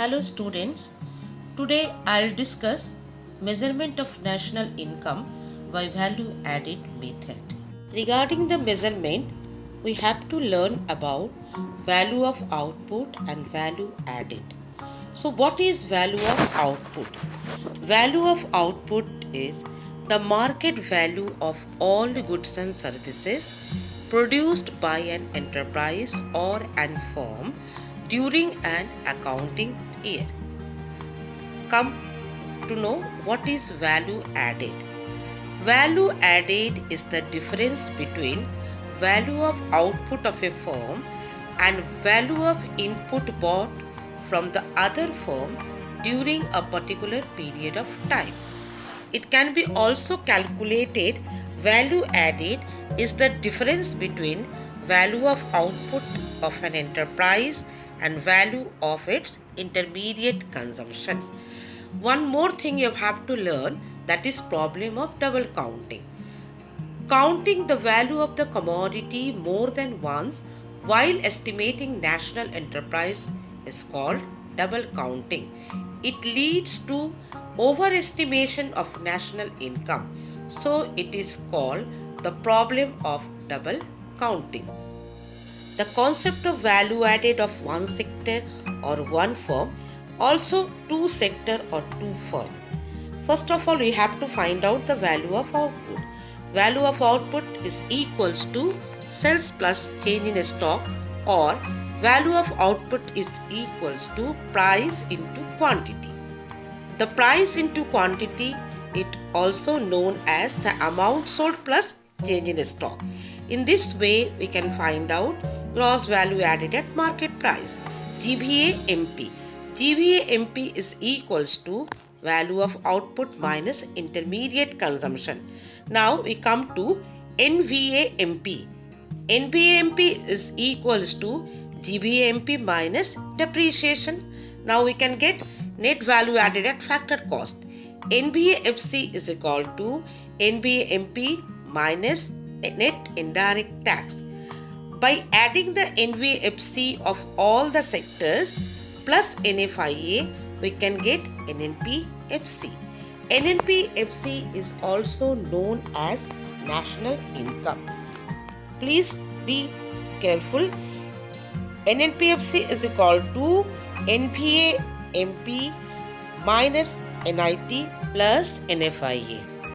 Hello students, today I'll discuss measurement of national income by value added method. Regarding the measurement, we have to learn about value of output and value added. So what is value of output? Value of output is the market value of all goods and services produced by an enterprise or an firm during an accounting year. Come to know what is value added. Value added is the difference between value of output of a firm and value of input bought from the other firm during a particular period of time. It can be also calculated. Value added is the difference between value of output of an enterprise and value of its intermediate consumption. One more thing you have to learn, that is problem of double counting. Counting the value of the commodity more than once while estimating national enterprise is called double counting. It leads to overestimation of national income. So it is called the problem of double counting. The concept of value added of one sector or one firm, also two sector or two firm. First of all, we have to find out the value of output. Value of output is equals to sales plus change in stock, or value of output is equals to price into quantity. The price into quantity is also known as the amount sold plus change in stock. In this way, we can find out gross value added at market price, GVA MP. GVA MP is equals to value of output minus intermediate consumption. Now we come to NVA MP. NVA MP is equals to GVA MP minus depreciation. Now we can get net value added at factor cost. NVA FC is equal to NVA MP minus net indirect tax. By adding the NVFC of all the sectors plus NFIA, we can get NNPFC. NNPFC is also known as national income. Please be careful. NNPFC is equal to NVA MP minus NIT plus NFIA.